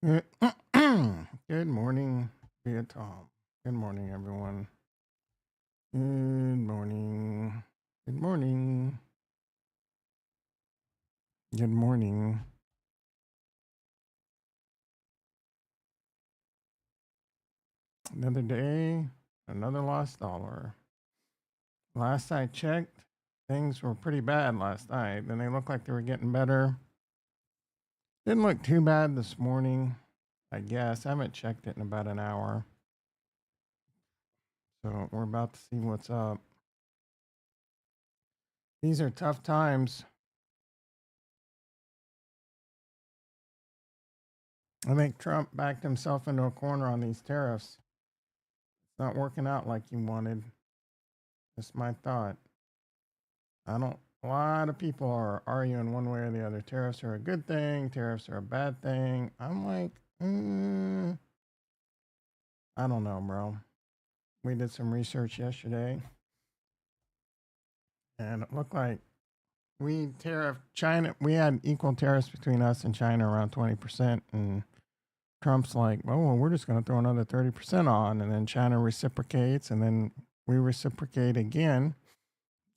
Good Good morning, Vietnam. Good morning, everyone. Good morning. Good morning. Good morning. Another day, another lost dollar. Last I checked, things were pretty bad last night. Then they looked like they were getting better. Didn't look too bad this morning, I guess. I haven't checked it in about an hour. So we're about to see what's up. These are tough times. I think Trump backed himself into a corner on these tariffs. It's not working out like you wanted. That's my thought. I don't. A lot of people are arguing one way or the other. Tariffs are a good thing. Tariffs are a bad thing. I'm like, I don't know, bro. We did some research yesterday, and it looked like we tariff China. We had equal tariffs between us and China around 20%, and Trump's like, oh, well, we're just going to throw another 30% on, and then China reciprocates, and then we reciprocate again.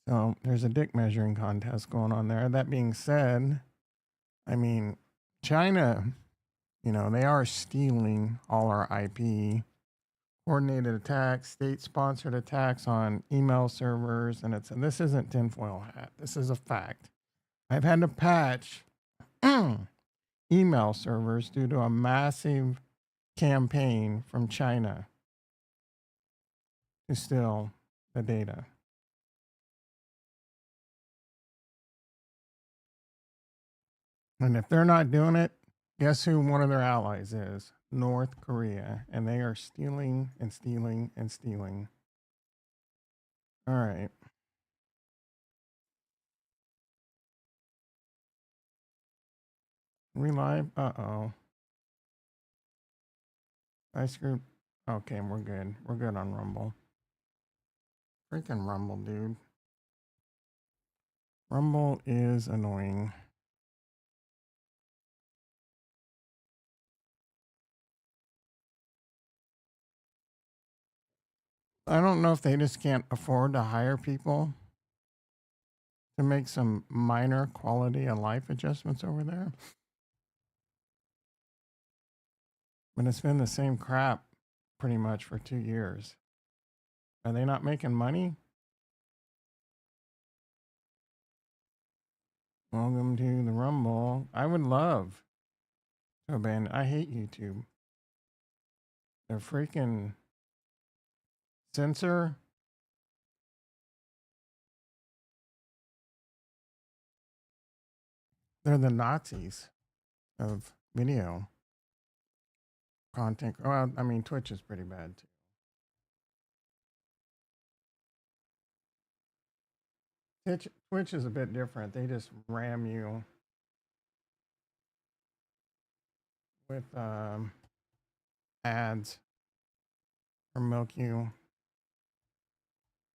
So there's a dick measuring contest going on there. That being said, I mean, China, they are stealing all our IP, coordinated attacks, state sponsored attacks on email servers. And this isn't tinfoil hat. This is a fact. I've had to patch email servers due to a massive campaign from China to steal the data. And if they're not doing it, guess who one of their allies is? North Korea. And they are stealing and stealing and stealing. All right. We live? Uh oh. I screwed. Okay, we're good. We're good on Rumble. Freaking Rumble, dude. Rumble is annoying. I don't know if they just can't afford to hire people to make some minor quality of life adjustments over there. But it's been the same crap pretty much for 2 years. Are they not making money? Welcome to the Rumble. I would love to abandon. I hate YouTube. Their freaking censor. They're the Nazis of video content. Well, I mean, Twitch is pretty bad too. Twitch is a bit different. They just ram you with ads or milk you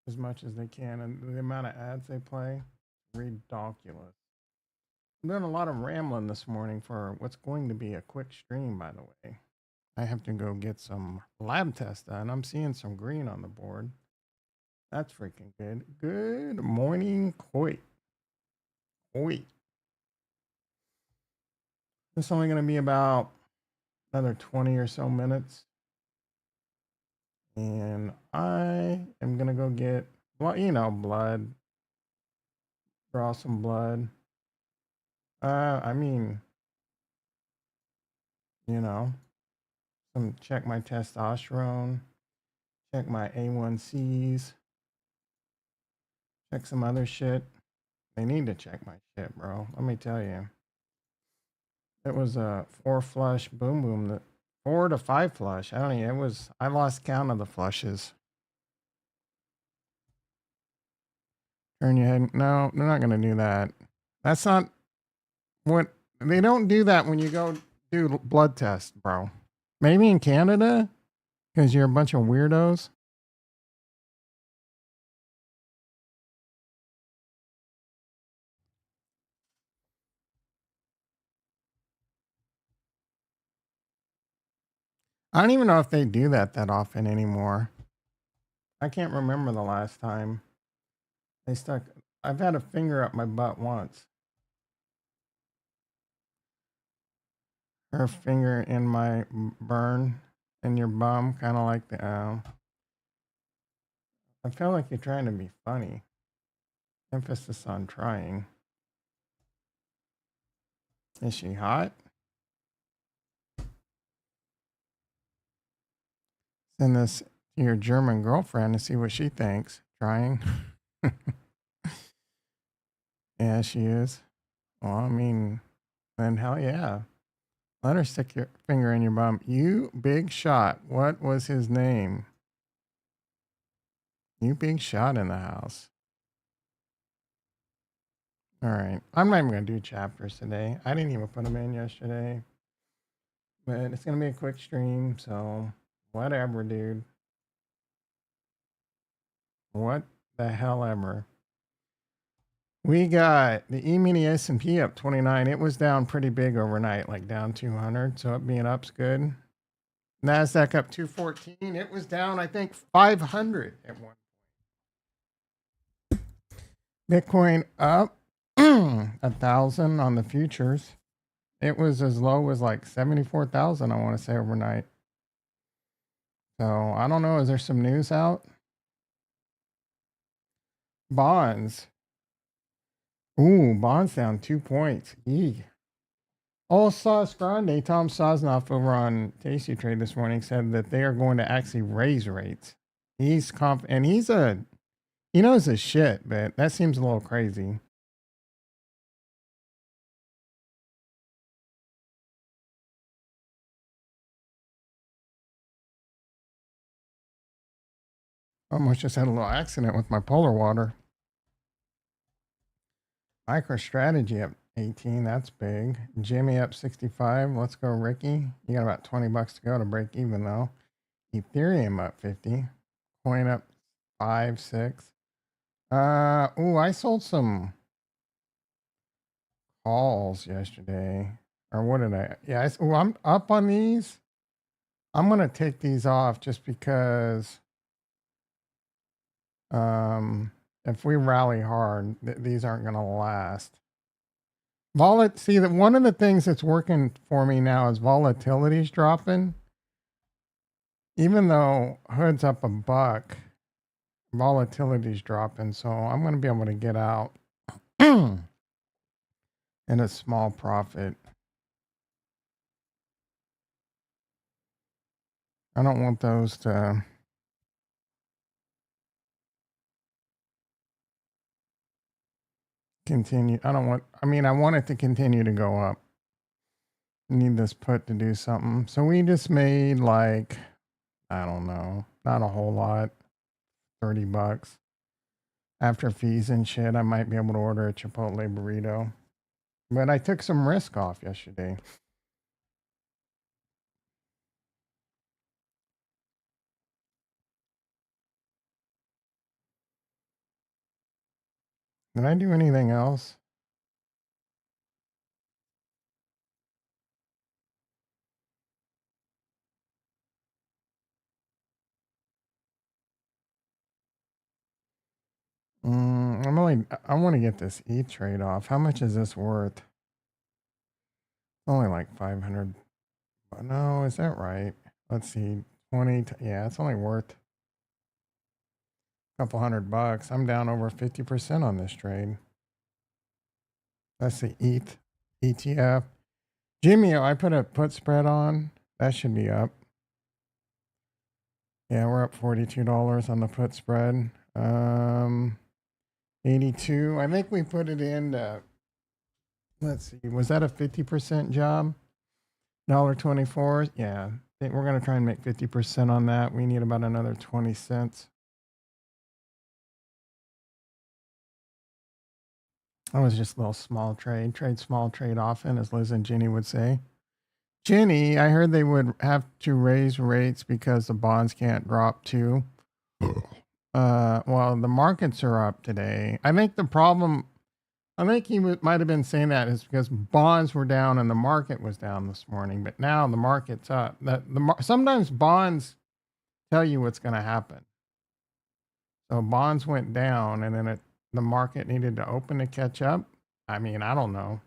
as much as they can, and the amount of ads they play, ridiculous. I'm doing a lot of rambling this morning for what's going to be a quick stream, by the way. I have to go get some lab tests done. I'm seeing some green on the board. That's freaking good. Good morning, Coit. Coit. This is only going to be about another 20 or so minutes. And I am going to go get, well, blood. Draw some blood. I mean, you know, check my testosterone, check my A1Cs, check some other shit. They need to check my shit, bro. Let me tell you. It was a 4 flush boom boom, that 4 to 5 flush. I don't know. I lost count of the flushes. Turn your head. No, they're not going to do that. That's not what they don't do that when you go do blood tests, bro. Maybe in Canada because you're a bunch of weirdos. I don't even know if they do that often anymore. I can't remember the last time they stuck. I've had a finger up my butt once. Her finger in my burn in your bum, kind of like the. I feel like you're trying to be funny. Emphasis on trying. Is she hot? Send this to your German girlfriend to see what she thinks. Trying. Yeah, she is. Well, I mean, then hell yeah. Let her stick your finger in your bum. You big shot. What was his name? You big shot in the house. All right. I'm not even going to do chapters today. I didn't even put them in yesterday. But it's going to be a quick stream. So, whatever, dude. What the hell ever. We got the E-mini S&P up 29. It was down pretty big overnight, like down 200. So, it being up's good. NASDAQ up 214. It was down, I think, 500 at one. Bitcoin up 1,000 on the futures. It was as low as like 74,000, I want to say, overnight. So I don't know. Is there some news out? Bonds. Ooh, bonds down 2 points. Yee. Oh, Sauce Grande, Tom Sosnoff over on Tasty Trade this morning said that they are going to actually raise rates. He's and he knows his shit, but that seems a little crazy. Almost just had a little accident with my polar water. MicroStrategy up 18. That's big. Jimmy up 65. Let's go, Ricky. You got about 20 bucks to go to break even, though. Ethereum up 50. Coin up 5, 6. I sold some calls yesterday. Or what did I? Yeah, I'm up on these. I'm going to take these off just because if we rally hard, these aren't going to last. See that one of the things that's working for me now is volatility's dropping. Even though hood's up a buck, volatility's dropping, so I'm going to be able to get out in a small profit. I don't want those to continue. I want it to continue to go up. Need this put to do something. So we just made like, I don't know, not a whole lot, 30 bucks. After fees and shit, I might be able to order a Chipotle burrito. But I took some risk off yesterday. Did I do anything else? I want to get this E trade off. How much is this worth? Only like 500. No, is that right? Let's see. 20. Yeah, it's only worth a couple $100. I'm down over 50% on this trade. That's the ETH ETF. Jimmy, I put a put spread on. That should be up. Yeah, we're up $42 on the put spread. 82. I think we put it in. Let's see. Was that a 50% job? $1.24. Yeah, we're gonna try and make 50% on that. We need about another 20 cents. That was just a little small trade. Trade small, trade often, as Liz and Ginny would say. Ginny, I heard they would have to raise rates because the bonds can't drop too. Well, the markets are up today. I think the problem I think he might have been saying that is because bonds were down and the market was down this morning, but now the market's up. Sometimes bonds tell you what's going to happen. So bonds went down, and then the market needed to open to catch up. I mean, I don't know.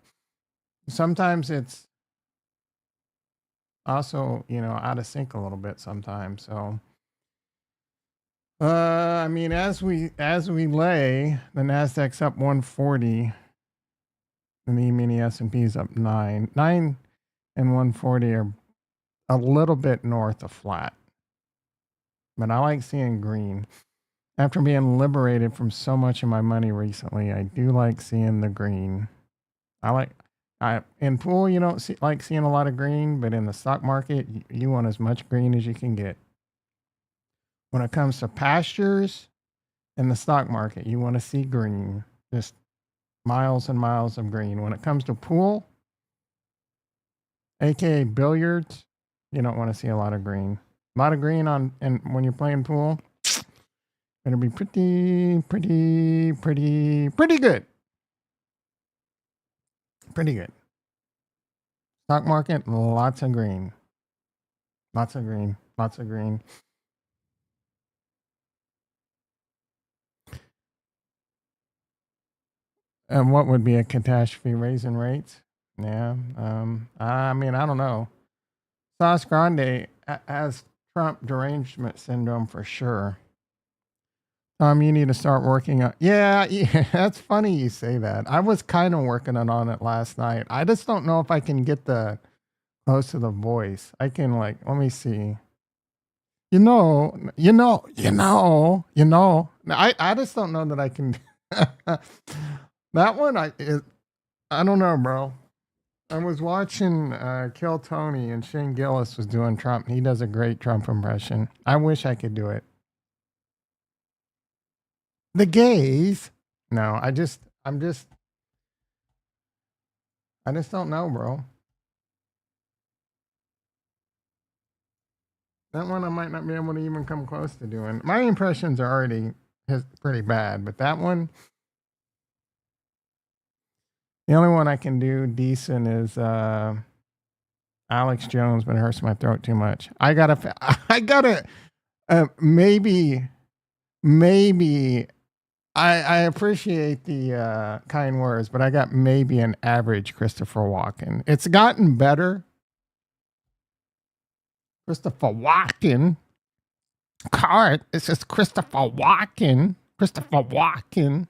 Sometimes it's also, out of sync a little bit sometimes. So, I mean, as we lay, the Nasdaq's up 140, and the mini S&P is up 9. 9 and 140 are a little bit north of flat, but I like seeing green. After being liberated from so much of my money recently, I do like seeing the green. In pool, you don't like seeing a lot of green, but in the stock market, you want as much green as you can get. When it comes to pastures in the stock market, you want to see green, just miles and miles of green. When it comes to pool, aka billiards, you don't want to see a lot of green. A lot of green and when you're playing pool, it'll be pretty good. Pretty good. Stock market, lots of green. Lots of green. Lots of green. And what would be a catastrophe? Raising rates? Yeah. I mean, I don't know. Sauce Grande has Trump derangement syndrome for sure. Tom, you need to start working on. Yeah, that's funny you say that. I was kind of working on it last night. I just don't know if I can get the close to the voice. I can let me see. I just don't know that I can. That one, I don't know, bro. I was watching Kill Tony, and Shane Gillis was doing Trump. He does a great Trump impression. I wish I could do it. The gays? No, I just don't know, bro. That one I might not be able to even come close to doing. My impressions are already pretty bad, but that one, the only one I can do decent is Alex Jones, but it hurts my throat too much. I gotta, maybe. I appreciate the kind words, but I got maybe an average Christopher Walken. It's gotten better. Christopher Walken. Cart. It's just Christopher Walken. Christopher Walken.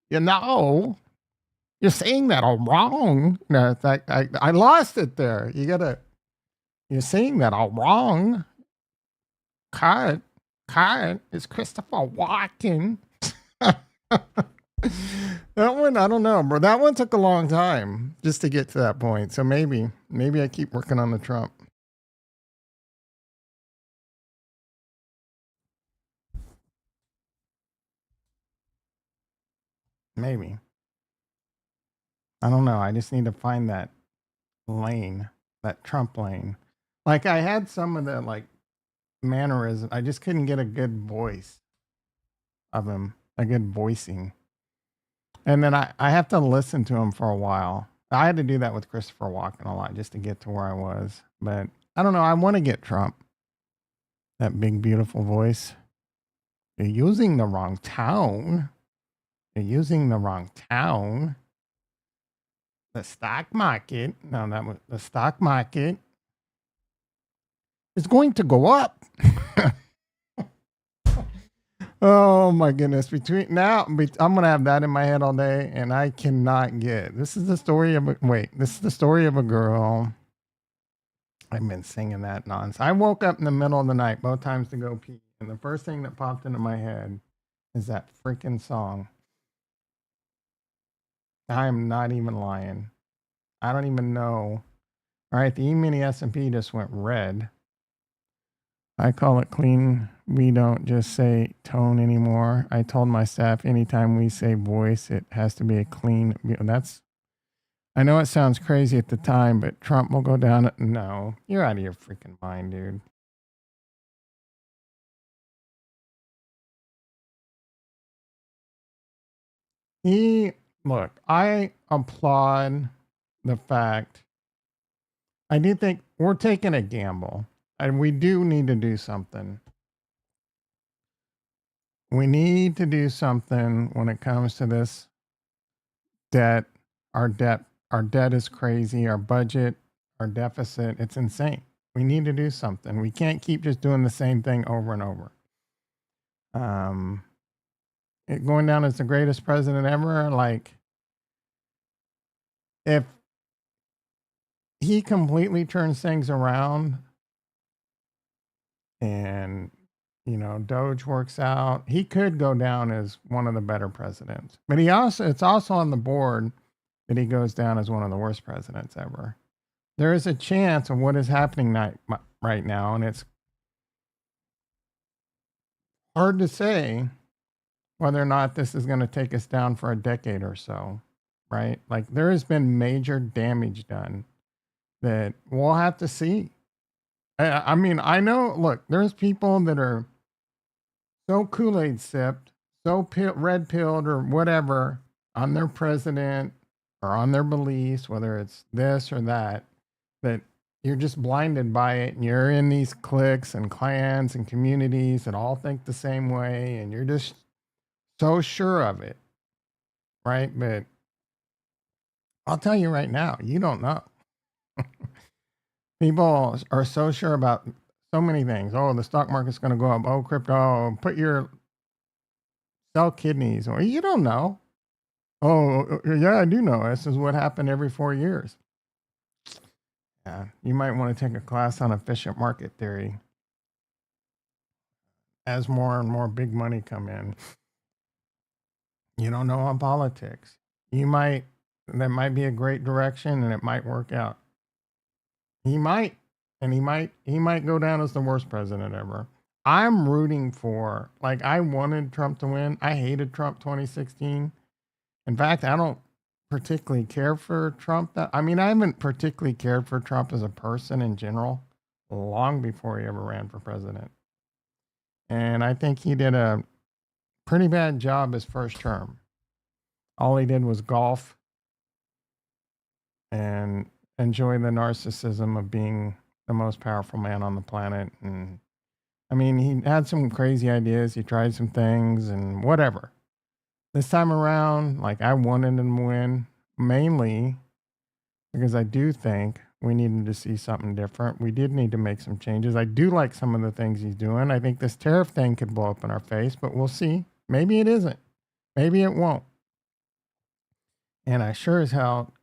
You're saying that all wrong. No, it's like I lost it there. You're saying that all wrong. Cart. It's Christopher Walken. That one, I don't know, bro. That one took a long time just to get to that point. So maybe I keep working on the Trump. Maybe. I don't know. I just need to find that lane, that Trump lane. Like I had some of the mannerism. I just couldn't get a good voice of him, a good voicing. And then I have to listen to him for a while. I had to do that with Christopher Walken a lot just to get to where I was. But I don't know. I want to get Trump. That big, beautiful voice. You're using the wrong tone. You're using the wrong tone. The stock market. No, that was the stock market is going to go up. Oh my goodness. I'm gonna have that in my head all day, and I cannot get. This is the story of a girl. I've been singing that nonsense. I woke up in the middle of the night both times to go pee, and the first thing that popped into my head is that freaking song. I am not even lying. I don't even know. All right, the E-mini S&P just went red. I call it clean. We don't just say tone anymore. I told my staff anytime we say voice, it has to be a clean. I know it sounds crazy at the time, but Trump will go down. No, you're out of your freaking mind, dude. look, I applaud the fact. I do think we're taking a gamble, and we do need to do something. We need to do something when it comes to this debt. Our debt, our debt is crazy. Our budget, our deficit, it's insane. We need to do something. We can't keep just doing the same thing over and over. Um, Going down as the greatest president ever, like if he completely turns things around and Doge works out, he could go down as one of the better presidents. But it's also on the board that he goes down as one of the worst presidents ever. There is a chance of what is happening right now, and it's hard to say whether or not this is going to take us down for a decade or so, right? Like there has been major damage done that we'll have to see. I mean, I know, look, there's people that are so Kool-Aid sipped, so red pilled or whatever on their president or on their beliefs, whether it's this or that, that you're just blinded by it and you're in these cliques and clans and communities that all think the same way and you're just so sure of it, right? But I'll tell you right now, you don't know. People are so sure about so many things. Oh, the stock market's going to go up. Oh, crypto. Oh, sell kidneys. Or you don't know. Oh, yeah, I do know. This is what happened every 4 years. Yeah, you might want to take a class on efficient market theory as more and more big money come in. You don't know on politics. That might be a great direction and it might work out. He might, and he might go down as the worst president ever. I'm rooting for, like, I wanted Trump to win. I hated Trump 2016. In fact, I don't particularly care for Trump. I mean, I haven't particularly cared for Trump as a person in general long before he ever ran for president. And I think he did a pretty bad job his first term. All he did was golf and enjoy the narcissism of being the most powerful man on the planet. And I mean, he had some crazy ideas. He tried some things and whatever. This time around, like I wanted him to win mainly because I do think we needed to see something different. We did need to make some changes. I do like some of the things he's doing. I think this tariff thing could blow up in our face, but we'll see. Maybe it isn't. Maybe it won't. And I sure as hell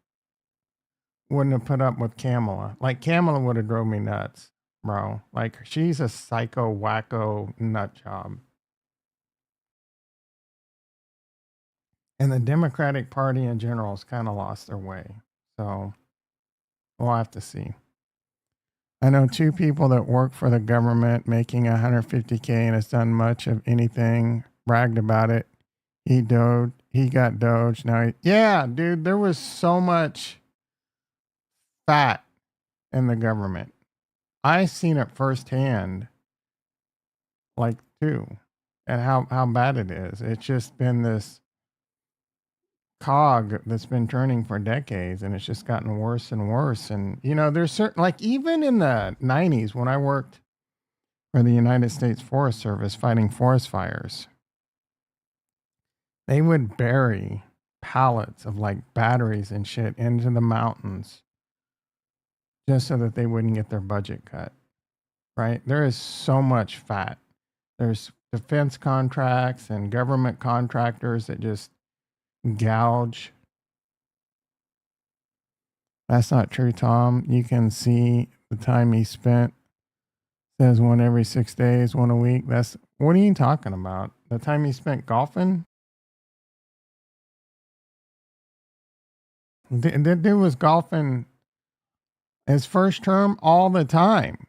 wouldn't have put up with Kamala. Like Kamala would have drove me nuts, bro. Like she's a psycho wacko nut job. And the Democratic Party in general has kind of lost their way. So we'll have to see. I know two people that work for the government making 150K and has done much of anything, bragged about it. He got Doge. Yeah, dude, there was so much fat in the government. I seen it firsthand, like too, and how bad it is. It's just been this cog that's been turning for decades and it's just gotten worse and worse. And there's certain, like, even in the 90s when I worked for the United States Forest Service fighting forest fires, they would bury pallets of like batteries and shit into the mountains just so that they wouldn't get their budget cut. Right? There is so much fat. There's defense contracts and government contractors that just gouge. That's not true, Tom. You can see the time he spent. Says one every 6 days, one a week. What are you talking about? The time he spent golfing? That dude was golfing his first term all the time.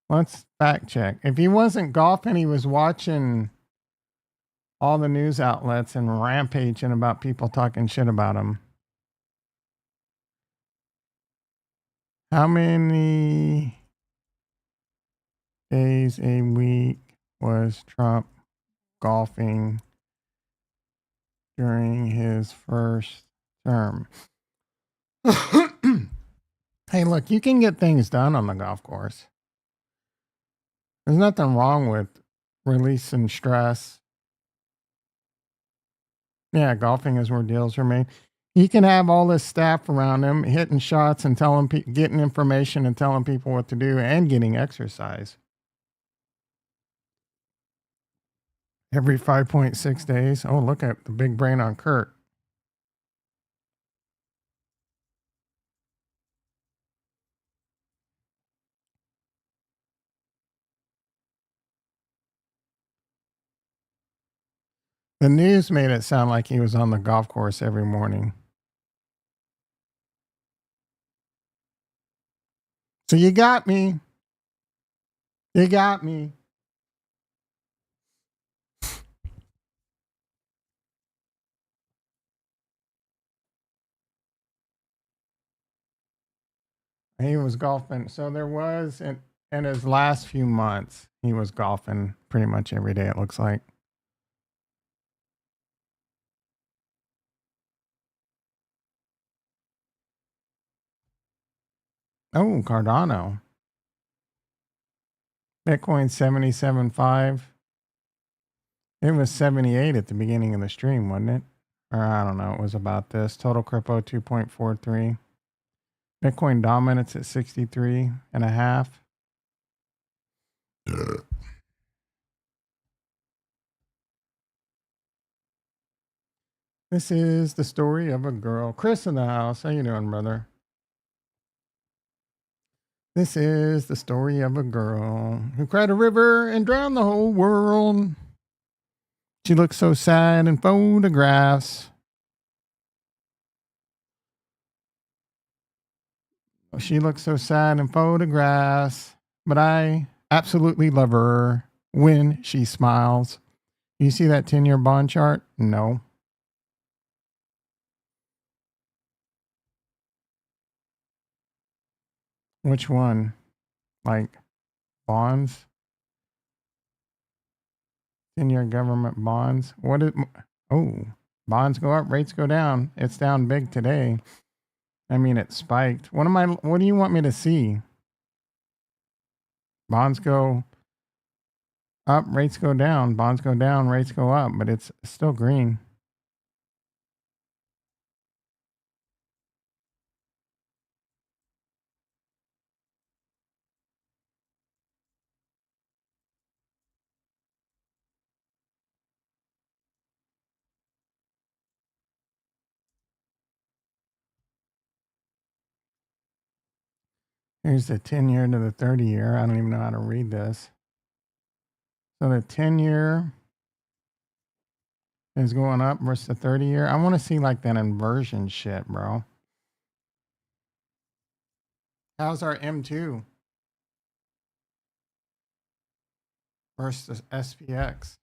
Let's fact check. If he wasn't golfing, he was watching all the news outlets and rampaging about people talking shit about him. How many days a week was Trump golfing during his first term? Hey, look, you can get things done on the golf course. There's nothing wrong with releasing stress. Yeah, golfing is where deals are made. He can have all this staff around him hitting shots and telling getting information and telling people what to do and getting exercise every 5.6 days. Oh, look at the big brain on Kurt. The news made it sound like he was on the golf course every morning. So you got me. You got me. He was golfing. So there was in his last few months, he was golfing pretty much every day, it looks like. Oh, Cardano. Bitcoin 77.5. It was 78 at the beginning of the stream, wasn't it? Or I don't know. It was about this. Total crypto 2.43. Bitcoin dominance at 63 and a half. This is the story of a girl. Chris in the house. How you doing, brother? This is the story of a girl who cried a river and drowned the whole world. She looks so sad in photographs. She looks so sad in photographs, but I absolutely love her when she smiles. You see that 10-year bond chart? No. Which one? Like bonds? 10-year government bonds? What is Oh, bonds go up, rates go down. It's down big today. I mean, it spiked. What do you want me to see? Bonds go up, rates go down. Bonds go down, rates go up, but it's still green. Here's the 10-year to the 30-year. I don't even know how to read this. So the 10-year is going up versus the 30-year. I want to see like that inversion shit, bro. How's our M2 versus SPX?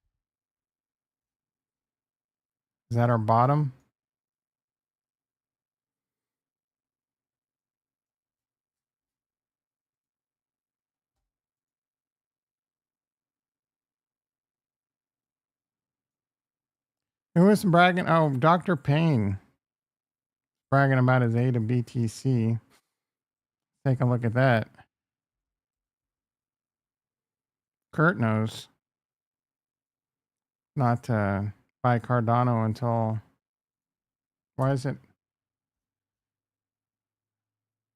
Is that our bottom? Who was bragging? Oh, Dr. Payne bragging about his A to BTC. Take a look at that. Kurt knows not to buy Cardano until. Why is it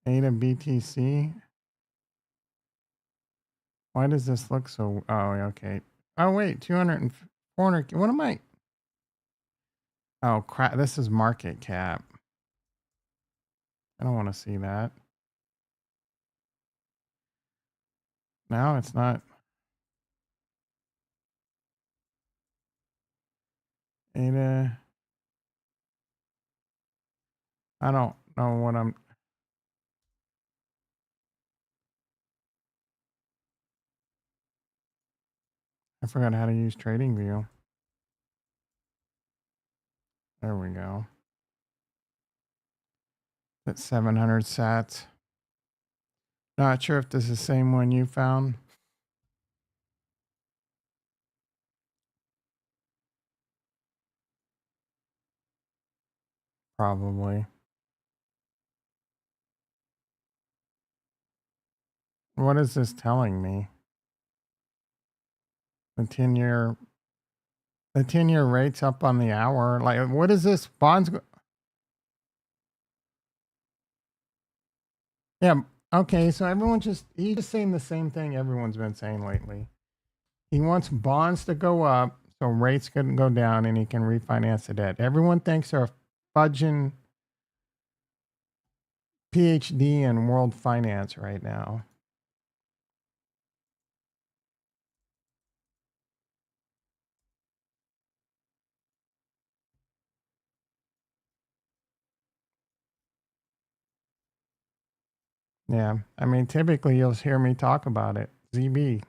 A to BTC? Why does this look so? Oh, okay. Oh, wait. 200 and 400. What am I? Oh, crap. This is market cap. I don't want to see that. No, it's not. Ada. I don't know what I'm. I forgot how to use TradingView. There we go. That's 700 sats. Not sure if this is the same one you found. Probably. What is this telling me? The 10-year the 10-year rate's up on the hour. Like, what is this? Yeah, okay, so he's just saying the same thing everyone's been saying lately. He wants bonds to go up so rates can go down and he can refinance the debt. Everyone thinks they're a fudging PhD in world finance right now. Yeah, I mean, typically you'll hear me talk about it. ZB,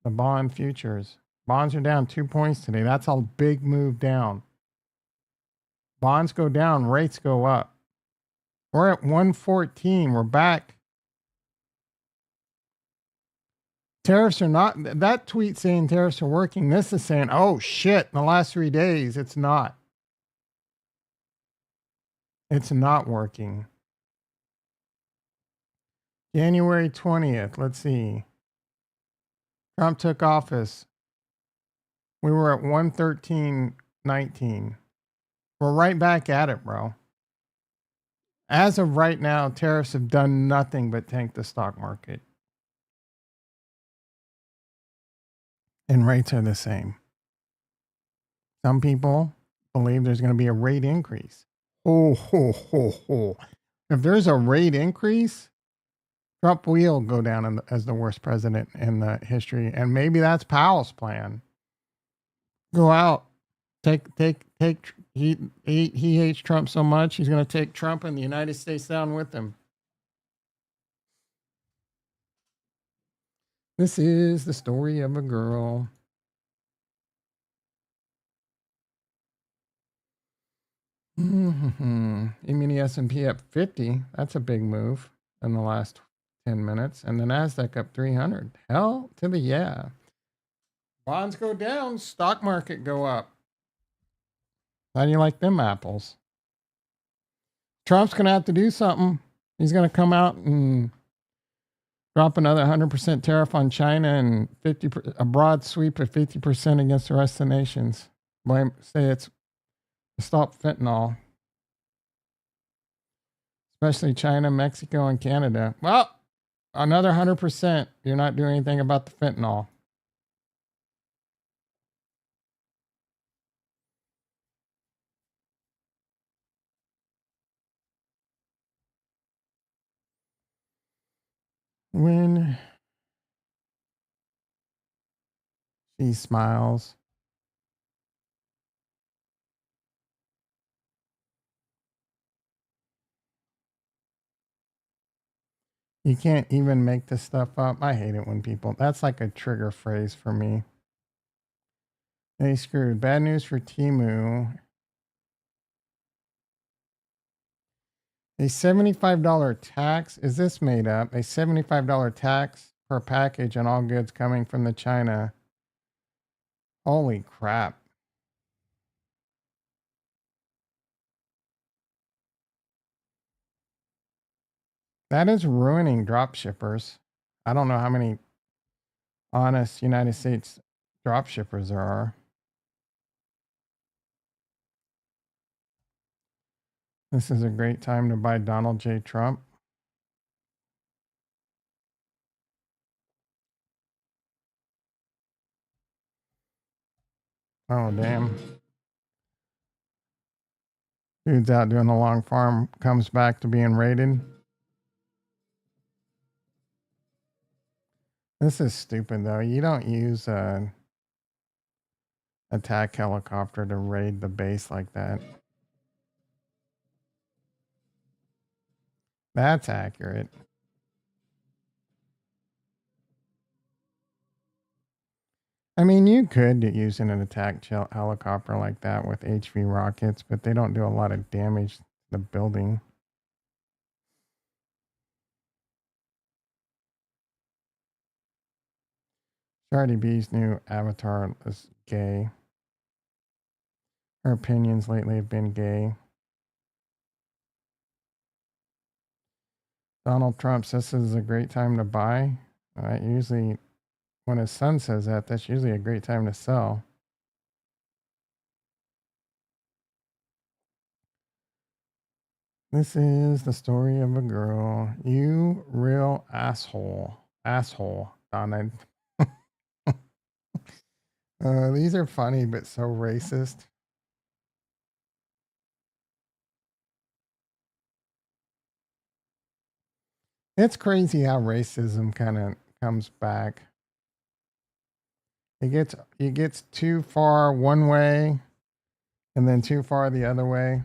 the bond futures. Bonds are down 2 points today. That's a big move down. Bonds go down, rates go up. We're at 114. We're back. Tariffs are not, that tweet saying tariffs are working. This is saying, oh shit, in the last 3 days, it's not. It's not working. January 20th. Let's see. Trump took office. We were at 113.19. We're right back at it, bro. As of right now, tariffs have done nothing but tank the stock market. And rates are the same. Some people believe there's going to be a rate increase. Oh, ho, ho, ho. If there's a rate increase, Trump will go down as the worst president in the history. And maybe that's Powell's plan. Go out, take. He hates Trump so much, he's going to take Trump and the United States down with him. This is the story of a girl. E-mini S&P up 50. That's a big move in the last 10 minutes. And the NASDAQ up 300. Hell to the yeah. Bonds go down, stock market go up. How do you like them apples? Trump's going to have to do something. He's going to come out and drop another 100% tariff on China and a broad sweep of 50% against the rest of the nations. Say it's to stop fentanyl, especially China, Mexico, and Canada. Well, another 100%. You're not doing anything about the fentanyl. When she smiles, you can't even make this stuff up. I hate it when people, that's like a trigger phrase for me. They screwed. Bad news for Timu. A $75 tax. Is this made up? A $75 tax per package on all goods coming from the China. Holy crap. That is ruining drop shippers. I don't know how many honest United States drop shippers there are. This is a great time to buy Donald J. Trump. Oh, damn. Dude's out doing the long farm, comes back to being raided. This is stupid, though. You don't use a attack helicopter to raid the base like that. That's accurate. I mean, you could use an attack helicopter like that with HV rockets, but they don't do a lot of damage to the building. Cardi B's new avatar is gay. Her opinions lately have been gay. Donald Trump says this is a great time to buy. Usually, when his son says that, that's usually a great time to sell. This is the story of a girl. You real asshole. Asshole, Donald. These are funny, but so racist. It's crazy how racism kind of comes back. It gets too far one way and then too far the other way.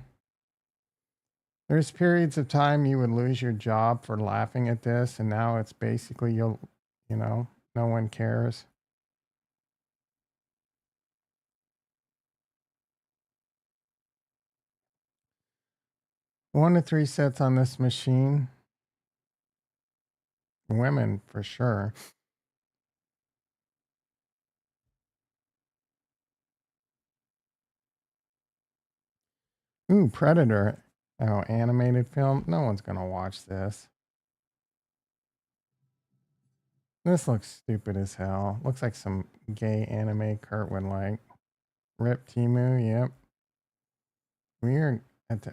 There's periods of time you would lose your job for laughing at this, and now it's basically no one cares. 1 to 3 sets on this machine. Women for sure. Ooh, Predator. Oh, animated film. No one's gonna watch this. This looks stupid as hell. Looks like some gay anime Kurt would like. Rip Timu. Yep. Weird.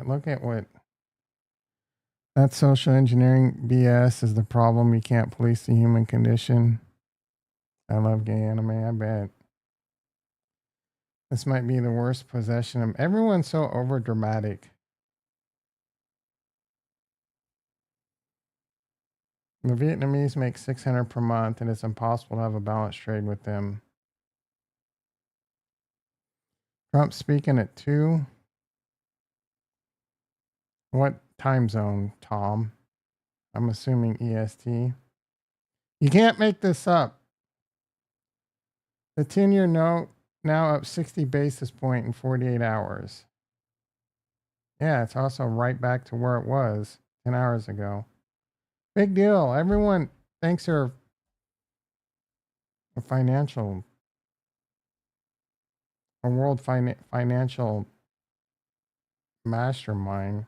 Look at what. That social engineering BS is the problem. You can't police the human condition. I love gay anime. I bet. This might be the worst possession of. Everyone's so over dramatic. The Vietnamese make 600 per month, and it's impossible to have a balanced trade with them. Trump speaking at 2. What time zone, Tom? I'm assuming EST. You can't make this up. The 10-year note now up 60 basis point in 48 hours. Yeah, it's also right back to where it was 10 hours ago. Big deal. Everyone thinks they're a financial, a world financial mastermind.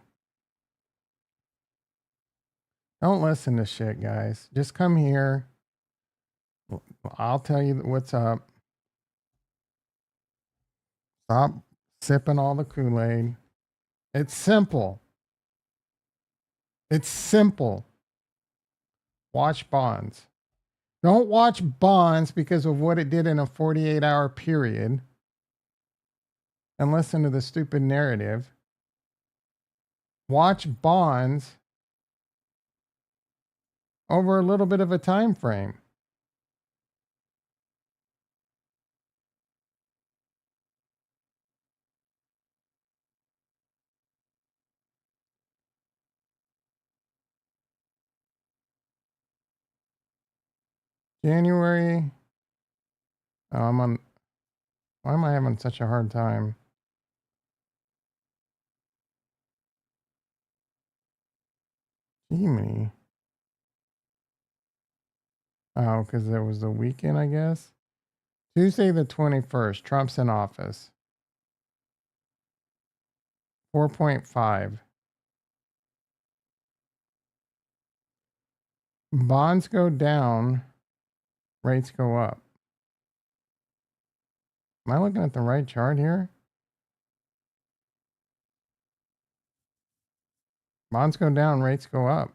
Don't listen to shit, guys. Just come here. I'll tell you what's up. Stop sipping all the Kool-Aid. It's simple. It's simple. Watch Bonds. Don't watch Bonds because of what it did in a 48-hour period and listen to the stupid narrative. Watch Bonds over a little bit of a time frame. January. Oh, I'm on. Why am I having such a hard time? Gee. Oh, because it was the weekend, I guess. Tuesday the 21st. Trump's in office. 4.5. Bonds go down. Rates go up. Am I looking at the right chart here? Bonds go down, rates go up.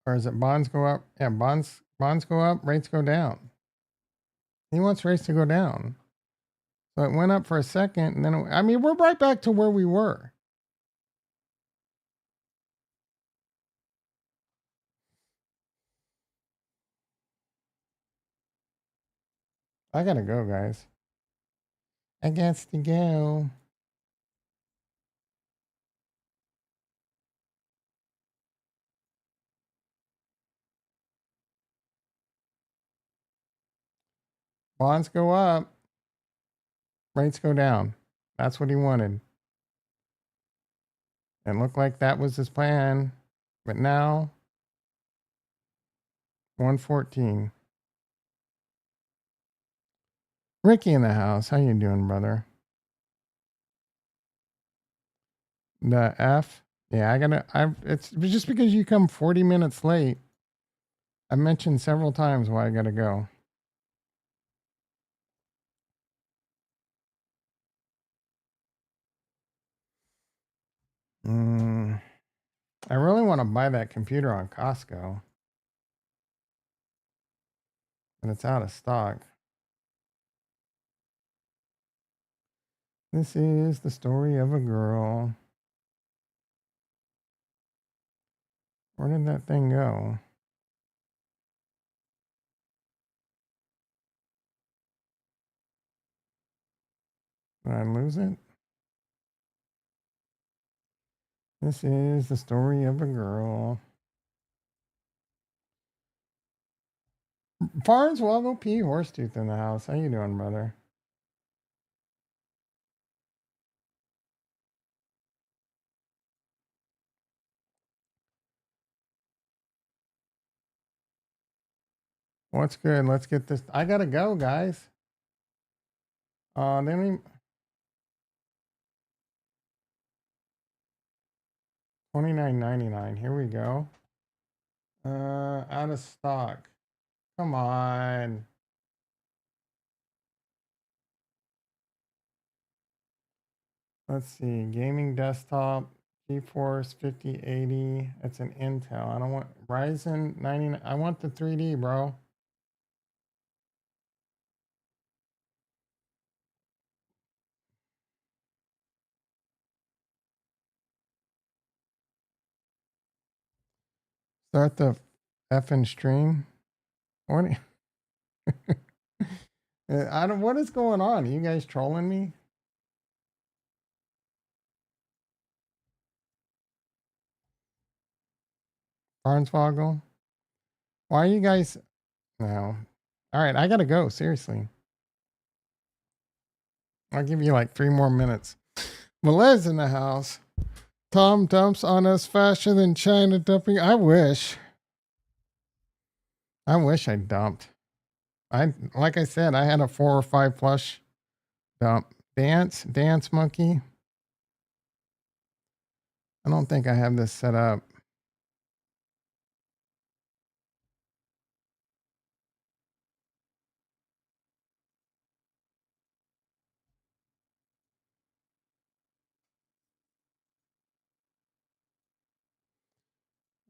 Or is it bonds go up? Yeah, bonds go up, rates go down. He wants rates to go down. So it went up for a second, and then we're right back to where we were. I gotta go, guys. I got to go. Bonds go up, rates go down. That's what he wanted. It looked like that was his plan. But now, 114. Ricky in the house. How you doing, brother? The F. Yeah, it's just because you come 40 minutes late. I mentioned several times why I gotta go. I really want to buy that computer on Costco, but it's out of stock. This is the story of a girl. Where did that thing go? Did I lose it? This is the story of a girl. Farnswoggle P. Horsetooth in the house. How you doing, brother? What's good? Let's get this. I gotta go, guys. Then we $29.99. Here we go. Out of stock. Come on. Let's see. Gaming desktop. GeForce 5080. It's an Intel. I don't want Ryzen 99. I want the 3D, bro. Start the effing stream. What? I don't. What is going on? Are you guys trolling me? Barnswoggle. Why are you guys? No. All right, I gotta go. Seriously, I'll give you like 3 more minutes. Melez in the house. Tom dumps on us faster than China dumping. I wish. I wish I dumped. Like I said, I had a 4 or 5 flush dump. Dance monkey. I don't think I have this set up.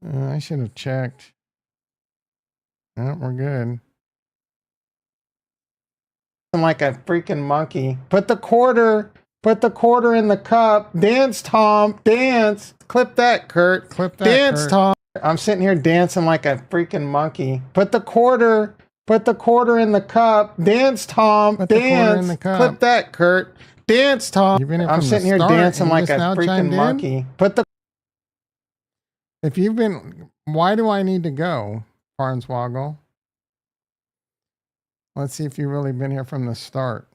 I should have checked. Oh, we're good. Like a freaking monkey. Put the quarter in the cup. Dance, Tom. Dance. Clip that, Kurt. Clip that. Dance, Kurt. Tom. I'm sitting here dancing like a freaking monkey. Put the quarter in the cup. Dance, Tom. Put dance. In the cup. Clip that, Kurt. Dance, Tom. I'm sitting here dancing like a freaking monkey. If you've been, why do I need to go, Farnswoggle? Let's see if you've really been here from the start.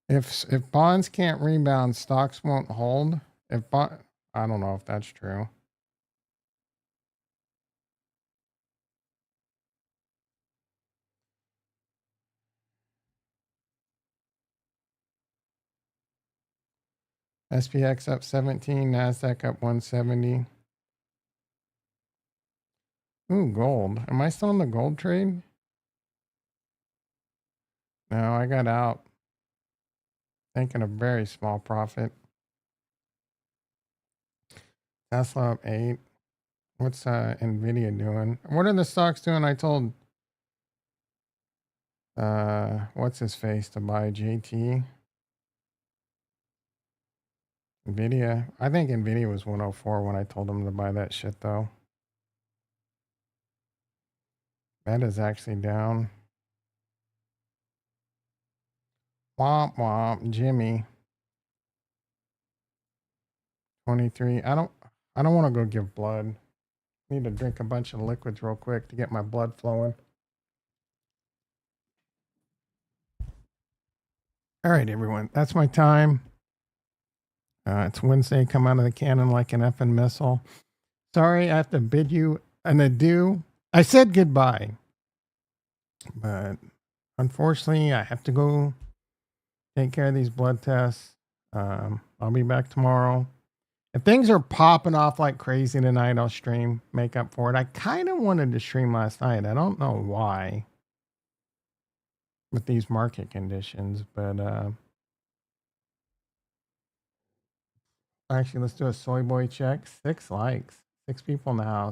If bonds can't rebound, stocks won't hold. I don't know if that's true. SPX up 17, NASDAQ up 170. Ooh, gold. Am I still in the gold trade? No, I got out. Taking a very small profit. Tesla up 8. What's Nvidia doing? What are the stocks doing? I told what's his face to buy JT. Nvidia. I think Nvidia was 104 when I told him to buy that shit though. That is actually down. Womp womp, Jimmy. 23. I don't want to go give blood. I need to drink a bunch of liquids real quick to get my blood flowing. All right, everyone. That's my time. It's Wednesday. Come out of the cannon like an effing missile. Sorry, I have to bid you an adieu. I said goodbye, but unfortunately, I have to go take care of these blood tests. I'll be back tomorrow. If things are popping off like crazy tonight, I'll stream, make up for it. I kind of wanted to stream last night. I don't know why with these market conditions, but actually, let's do a soy boy check. 6 likes, 6 people in the house.